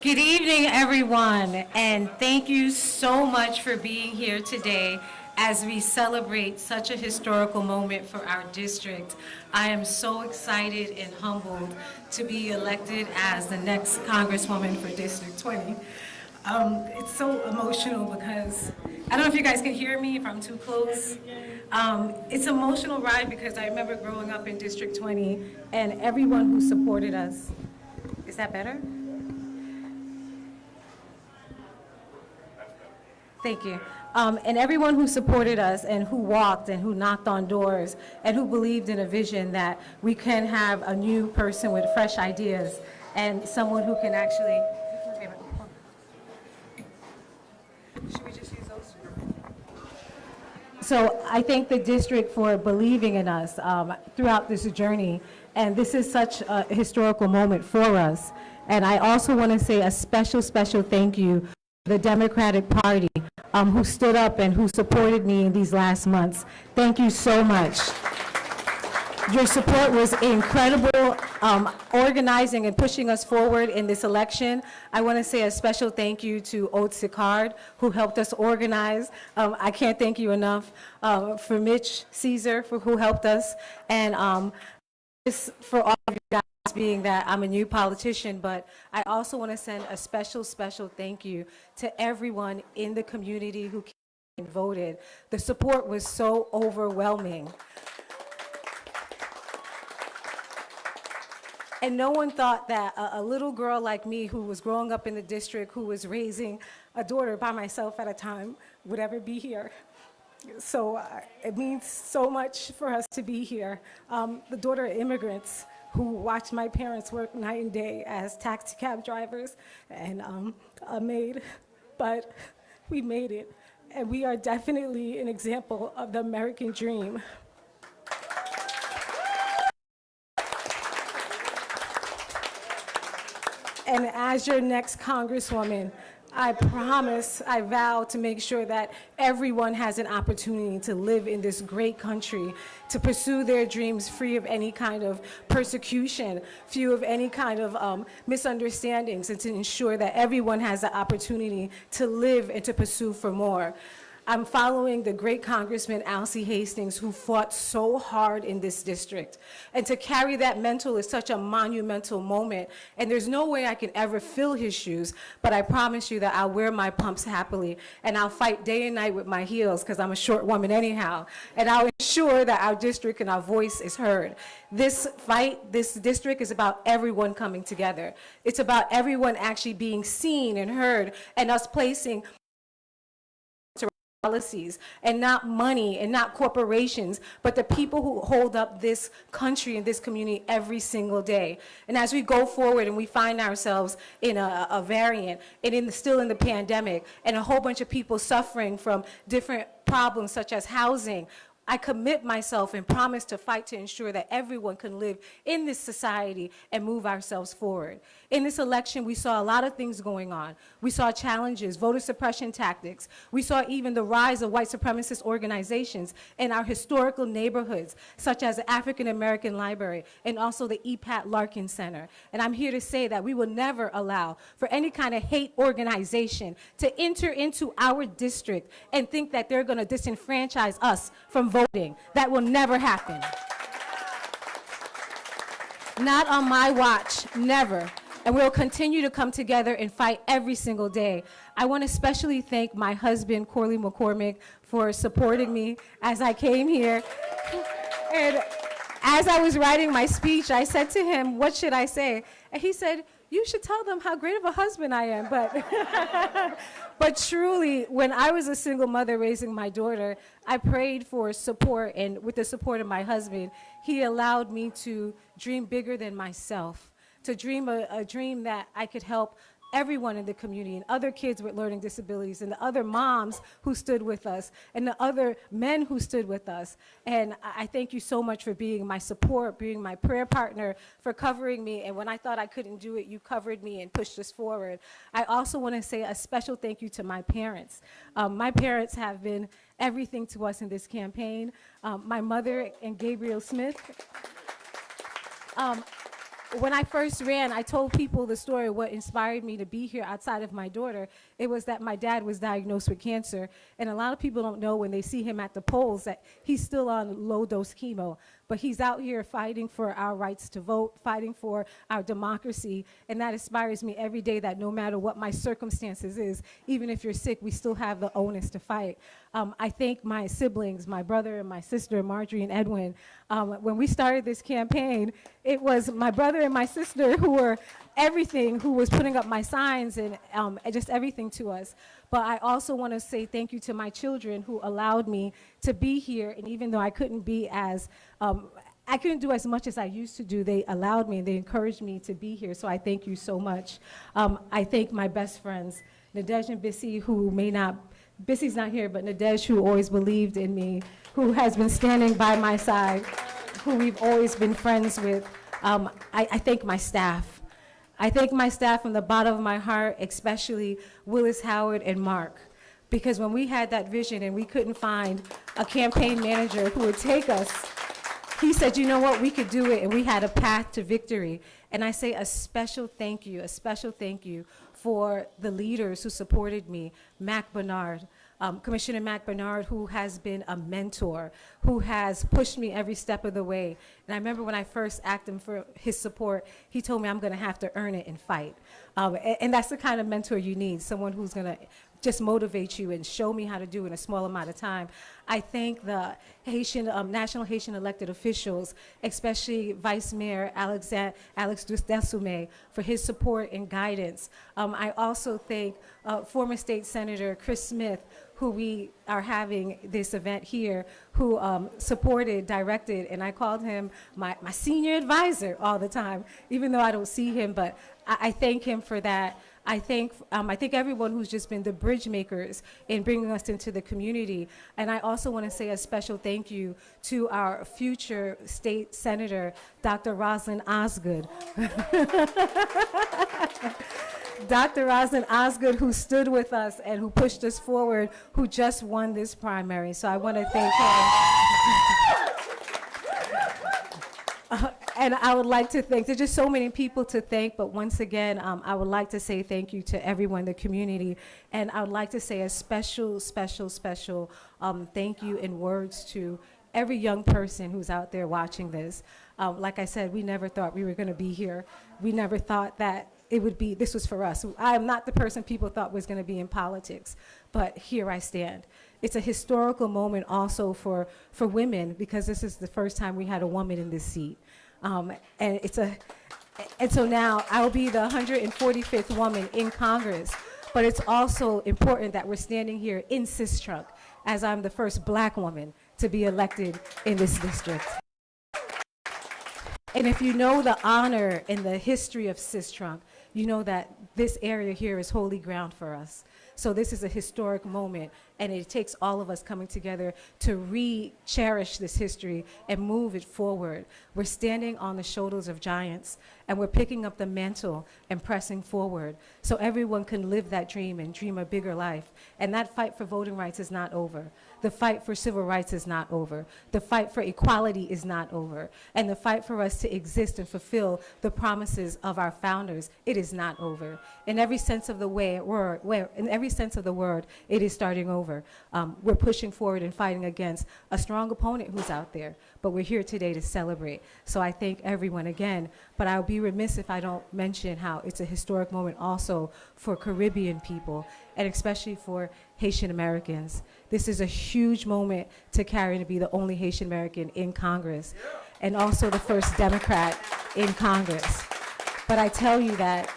Good evening, everyone, and thank you so much for being here today as we celebrate such a historical moment for our district. I am so excited and humbled to be elected as the next Congresswoman for District 20. It's so emotional because, I don't know if you guys can hear me, if I'm too close. It's an emotional ride because I remember growing up in District 20 and everyone who supported us. Is that better? Thank you. And everyone who supported us and who walked and who knocked on doors and who believed in a vision that we can have a new person with fresh ideas and someone who can actually, should we just use those? So I thank the district for believing in us throughout this journey. And this is such a historical moment for us. And I also want to say a special, special thank you to the Democratic Party who stood up and who supported me in these last months. Thank you so much. Your support was incredible, organizing and pushing us forward in this election. I want to say a special thank you to Alcee Hastings, who helped us organize. I can't thank you enough. For Mitch Caesar, who helped us, and for all of you guys, being that I'm a new politician, but I also want to send a special, special thank you to everyone in the community who came and voted. The support was so overwhelming. And no one thought that a little girl like me who was growing up in the district, who was raising a daughter by myself at a time, would ever be here. So it means so much for us to be here. The daughter of immigrants who watched my parents work night and day as taxi cab drivers and a maid, but we made it. And we are definitely an example of the American dream. And as your next Congresswoman, I promise, I vow to make sure that everyone has an opportunity to live in this great country, to pursue their dreams free of any kind of persecution, free of any kind of misunderstandings, and to ensure that everyone has the opportunity to live and to pursue for more. I'm following the great Congressman Alcee Hastings, who fought so hard in this district. And to carry that mantle is such a monumental moment. And there's no way I can ever fill his shoes, but I promise you that I'll wear my pumps happily. And I'll fight day and night with my heels, because I'm a short woman anyhow. And I'll ensure that our district and our voice is heard. This fight, this district is about everyone coming together. It's about everyone actually being seen and heard, and us placing policies and not money and not corporations, but the people who hold up this country and this community every single day. And as we go forward and we find ourselves in a variant and still in the pandemic and a whole bunch of people suffering from different problems such as housing, I commit myself and promise to fight to ensure that everyone can live in this society and move ourselves forward. In this election, we saw a lot of things going on. We saw challenges, voter suppression tactics. We saw even the rise of white supremacist organizations in our historical neighborhoods, such as the African American Library and also the E.Pat Larkin Center. And I'm here to say that we will never allow for any kind of hate organization to enter into our district and think that they're going to disenfranchise us from voting. That will never happen. Not on my watch, never. And we'll continue to come together and fight every single day. I want to especially thank my husband, Corley McCormick, for supporting me as I came here. And as I was writing my speech, I said to him, what should I say? And he said, you should tell them how great of a husband I am. But truly, when I was a single mother raising my daughter, I prayed for support, and with the support of my husband, he allowed me to dream bigger than myself, to dream a dream that I could help everyone in the community and other kids with learning disabilities and the other moms who stood with us and the other men who stood with us. And I thank you so much for being my support, being my prayer partner, for covering me. And when I thought I couldn't do it, you covered me and pushed us forward. I also want to say a special thank you to my parents. My parents have been everything to us in this campaign. My mother and Gabriel Smith. when I first ran, I told people the story of what inspired me to be here outside of my daughter. It was that my dad was diagnosed with cancer. And a lot of people don't know when they see him at the polls that he's still on low-dose chemo. But he's out here fighting for our rights to vote, fighting for our democracy. And that inspires me every day that no matter what my circumstances is, even if you're sick, we still have the onus to fight. I thank my siblings, my brother and my sister, Marjorie and Edwin. When we started this campaign, it was my brother and my sister who were everything, who was putting up my signs and just everything to us. But I also want to say thank you to my children who allowed me to be here. And even though I couldn't be as, I couldn't do as much as I used to do, they allowed me and they encouraged me to be here. So I thank you so much. I thank my best friends, Nadej and Bissy, who may not, Bissy's not here, but Nadej, who always believed in me, who has been standing by my side, who we've always been friends with. I thank my staff. I thank my staff from the bottom of my heart, especially Willis Howard and Mark, because when we had that vision and we couldn't find a campaign manager who would take us, he said, you know what, we could do it, and we had a path to victory. And I say a special thank you for the leaders who supported me, Mac Bernard, Commissioner Mac Bernard, who has been a mentor, who has pushed me every step of the way. And I remember when I first asked him for his support, he told me I'm going to have to earn it and fight. And that's the kind of mentor you need, someone who's going to just motivate you and show me how to do in a small amount of time. I thank the Haitian, National Haitian elected officials, especially Vice Mayor Alex Dusdesoume for his support and guidance. I also thank former State Senator Chris Smith, who we are having this event here, who supported, directed, and I called him my senior advisor all the time, even though I don't see him, but I thank him for that. I thank everyone who's just been the bridge makers in bringing us into the community. And I also want to say a special thank you to our future state senator, Dr. Roslyn Osgood. Dr. Roslyn Osgood, who stood with us and who pushed us forward, who just won this primary. So I want to thank her. And I would like to thank, there's just so many people to thank, but once again, I would like to say thank you to everyone in the community. And I would like to say a special thank you in words to every young person who's out there watching this. Like I said, we never thought we were going to be here. We never thought that it would be, this was for us. I am not the person people thought was going to be in politics, but here I stand. It's a historical moment also for women, because this is the first time we had a woman in this seat. And so now I'll be the 145th woman in Congress, but it's also important that we're standing here in Sistrunk, as I'm the first Black woman to be elected in this district. And if you know the honor and the history of Sistrunk, you know that this area here is holy ground for us. So this is a historic moment, and it takes all of us coming together to re-cherish this history and move it forward. We're standing on the shoulders of giants, and we're picking up the mantle and pressing forward so everyone can live that dream and dream a bigger life. And that fight for voting rights is not over. The fight for civil rights is not over. The fight for equality is not over. And the fight for us to exist and fulfill the promises of our founders, it is not over. In every sense of the word, it is starting over. We're pushing forward and fighting against a strong opponent who's out there, but we're here today to celebrate. So I thank everyone again, but I'll be remiss if I don't mention how it's a historic moment also for Caribbean people, and especially for Haitian Americans. This is a huge moment to carry, to be the only Haitian American in Congress, and also the first Democrat in Congress. But I tell you that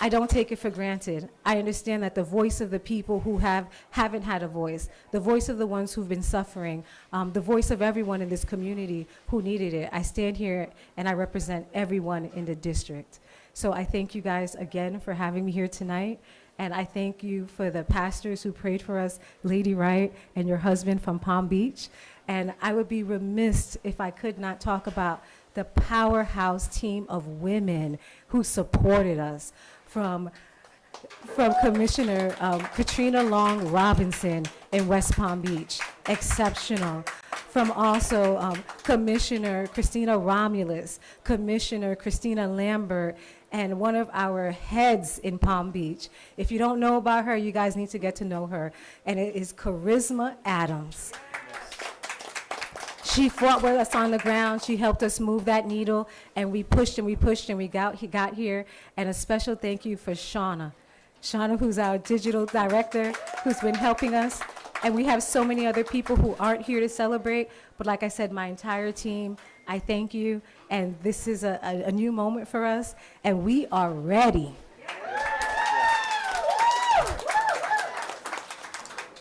I don't take it for granted. I understand that the voice of the people who haven't had a voice, the voice of the ones who've been suffering, the voice of everyone in this community who needed it. I stand here and I represent everyone in the district. So I thank you guys again for having me here tonight. And I thank you for the pastors who prayed for us, Lady Wright and your husband from Palm Beach. And I would be remiss if I could not talk about the powerhouse team of women who supported us, from Commissioner Katrina Long Robinson in West Palm Beach, exceptional. from also Commissioner Christina Romulus, Commissioner Christina Lambert, and one of our heads in Palm Beach. If you don't know about her, you guys need to get to know her. And it is Charisma Adams. She fought with us on the ground. She helped us move that needle, and we pushed and we pushed, and we got here. And a special thank you for Shauna. Shauna, who's our digital director, who's been helping us. And we have so many other people who aren't here to celebrate. But like I said, my entire team, I thank you. And this is a new moment for us, and we are ready.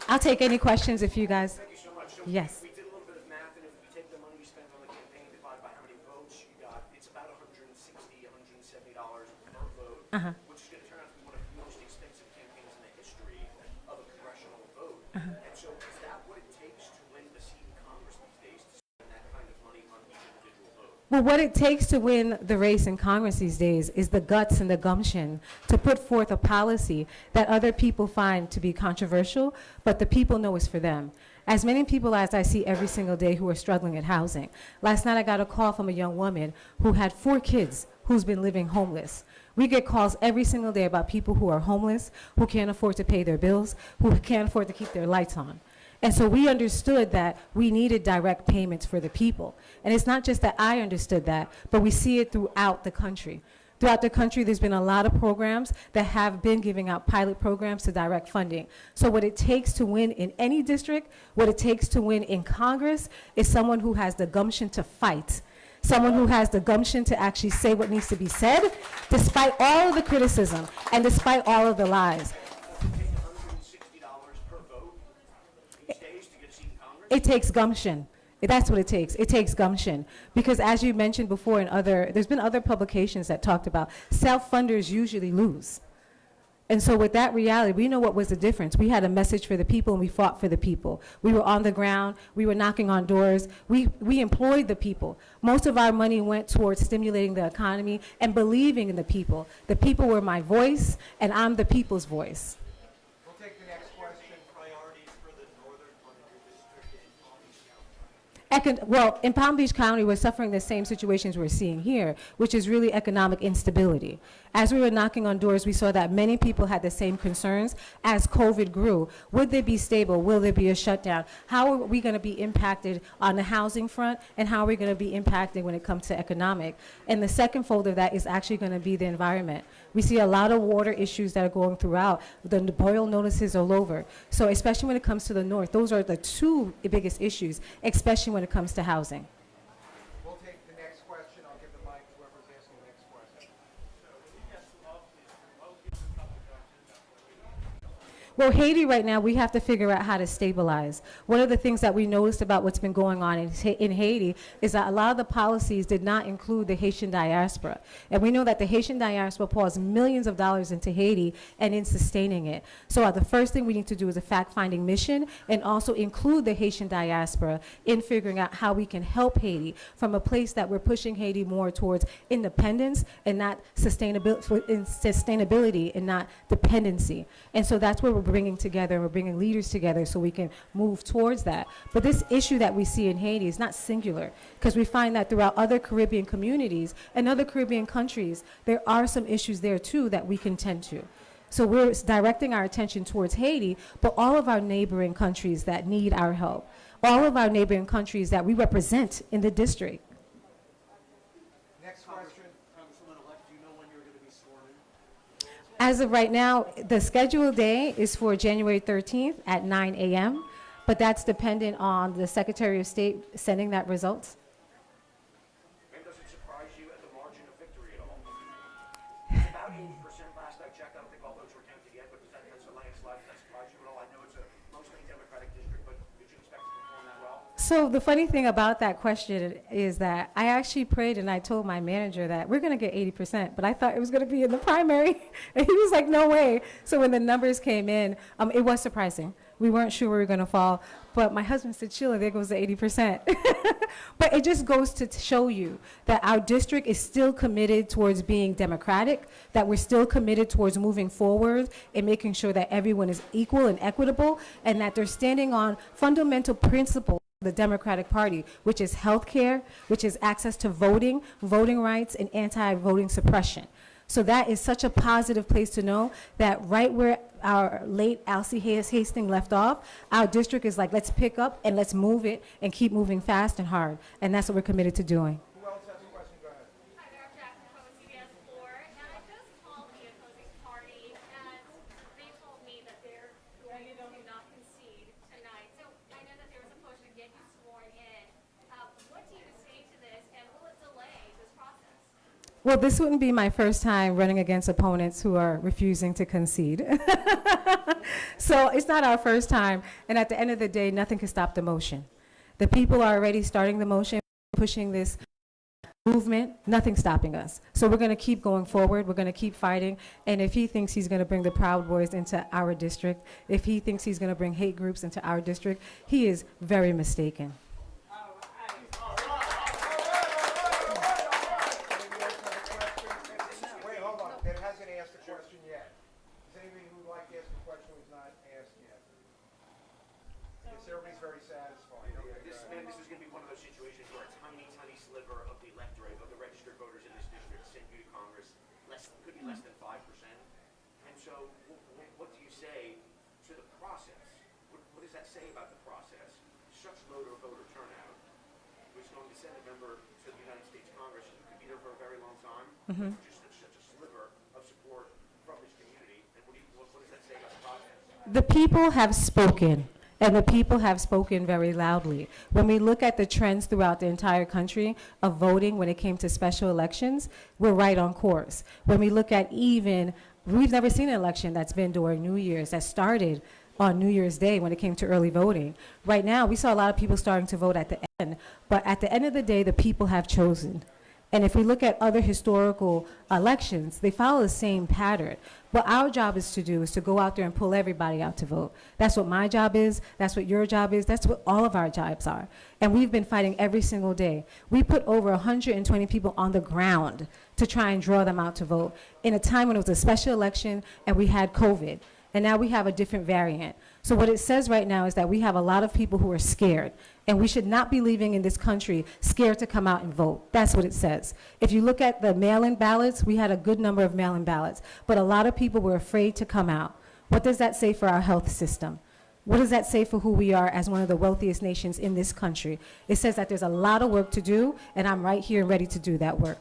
I'll take any questions if you guys. Thank you so much. So Yes. we did a little bit of math, and if you take the money you spent on the campaign divided by how many votes you got, it's about $160, $170 per vote, which is going to turn out to be one of the most expensive campaigns in the history of a congressional vote. And so is that what it takes to win the seat in Congress these days, to spend that kind of money on each individual vote? Well, what it takes to win the race in Congress these days is the guts and the gumption to put forth a policy that other people find to be controversial, but the people know is for them. As many people as I see every single day who are struggling at housing. Last night I got a call from a young woman who had 4 kids who's been living homeless. We get calls every single day about people who are homeless, who can't afford to pay their bills, who can't afford to keep their lights on. And so we understood that we needed direct payments for the people. And it's not just that I understood that, but we see it throughout the country. Throughout the country, there's been a lot of programs that have been giving out pilot programs to direct funding. So what it takes to win in any district, what it takes to win in Congress, is someone who has the gumption to fight. Someone who has the gumption to actually say what needs to be said, despite all of the criticism and despite all of the lies. $160 per vote these days to get a seat in Congress? It takes gumption. That's what it takes. It takes gumption. Because as you mentioned before there's been other publications that talked about self-funders usually lose. And so with that reality, we know what was the difference. We had a message for the people, and we fought for the people. We were on the ground. We were knocking on doors. We employed the people. Most of our money went towards stimulating the economy and believing in the people. The people were my voice, and I'm the people's voice. We'll take the next question. Priorities for the northern part of your district in Palm Beach County. Well, in Palm Beach County, we're suffering the same situations we're seeing here, which is really economic instability. As we were knocking on doors, we saw that many people had the same concerns as COVID grew. Would they be stable? Will there be a shutdown? How are we going to be impacted on the housing front, and how are we going to be impacted when it comes to economic? And the second fold of that is actually going to be the environment. We see a lot of water issues that are going throughout. The boil notices all over. So especially when it comes to the north, those are the 2 biggest issues, especially when it comes to housing. We'll take the next question. I'll give the mic to whoever's asking the next question. Well, Haiti right now, we have to figure out how to stabilize. One of the things that we noticed about what's been going on in Haiti is that a lot of the policies did not include the Haitian diaspora. And we know that the Haitian diaspora pours millions of dollars into Haiti and in sustaining it. So the first thing we need to do is a fact-finding mission, and also include the Haitian diaspora in figuring out how we can help Haiti from a place that we're pushing Haiti more towards independence and not sustainability and not dependency. And so that's where we're bringing together, we're bringing leaders together so we can move towards that. But this issue that we see in Haiti is not singular, because we find that throughout other Caribbean communities and other Caribbean countries, there are some issues there too that we can tend to. So we're directing our attention towards Haiti, but all of our neighboring countries that need our help, all of our neighboring countries that we represent in the district. Next question. Congresswoman-elect, do you know when you're going to be sworn in? As of right now, the scheduled day is for January 13th at 9 a.m., but that's dependent on the Secretary of State sending that result. And does it surprise you at the margin of victory at all? It's about 80% last I checked. I don't think all votes were counted yet, but does that landslide surprise you at all? I know it's a mostly Democratic district, but did you expect it to perform that well? So the funny thing about that question is that I actually prayed and I told my manager that we're going to get 80%, but I thought it was going to be in the primary. And he was like, no way. So when the numbers came in, it was surprising. We weren't sure we were going to fall. But my husband said, Sheila, there goes the 80%. But it just goes to show you that our district is still committed towards being democratic, that we're still committed towards moving forward and making sure that everyone is equal and equitable, and that they're standing on fundamental principles the Democratic Party, which is health care, which is access to voting, voting rights, and anti-voting suppression. So that is such a positive place to know that right where our late Alcee Hastings left off, our district is like, let's pick up and let's move it and keep moving fast and hard. And that's what we're committed to doing. Who else has a question? Go ahead. Hi there, I'm Jacqueline from CBS 4, and I just called the opposing party, and they told me that they're going to not concede tonight. So I know that there was a push to get you sworn in. What do you say to this, and will it delay this process? Well, this wouldn't be my first time running against opponents who are refusing to concede. So it's not our first time, and at the end of the day, nothing can stop the motion. The people are already starting the motion, pushing this movement, nothing's stopping us. So we're going to keep going forward, we're going to keep fighting, and if he thinks he's going to bring the Proud Boys into our district, if he thinks he's going to bring hate groups into our district, he is very mistaken. Wait, hold on. That hasn't asked a question yet. Is anybody who would like to ask a question who's not asked yet? Yes, everybody's very satisfied. Okay, This is going to be one of those situations where a tiny, tiny sliver of the electorate, of the registered voters in this district sent you to Congress, could be less than 5%. And so what do you say to the process? What does that say about the process? Such low voter turnout, which is going to send a member to the United States Congress who could be there for a very long time, just such a sliver of support from this community. And what does that say about the process? The people have spoken, and the people have spoken very loudly. When we look at the trends throughout the entire country of voting when it came to special elections, we're right on course. When we look at we've never seen an election that's been during New Year's, that started on New Year's Day when it came to early voting. Right now, we saw a lot of people starting to vote at the end, but at the end of the day, the people have chosen. And if we look at other historical elections, they follow the same pattern. What our job is to go out there and pull everybody out to vote. That's what my job is, that's what your job is, that's what all of our jobs are. And we've been fighting every single day. We put over 120 people on the ground to try and draw them out to vote in a time when it was a special election and we had COVID. And now we have a different variant. So what it says right now is that we have a lot of people who are scared, and we should not be leaving in this country scared to come out and vote. That's what it says. If you look at the mail-in ballots, we had a good number of mail-in ballots, but a lot of people were afraid to come out. What does that say for our health system? What does that say for who we are as one of the wealthiest nations in this country? It says that there's a lot of work to do, and I'm right here ready to do that work.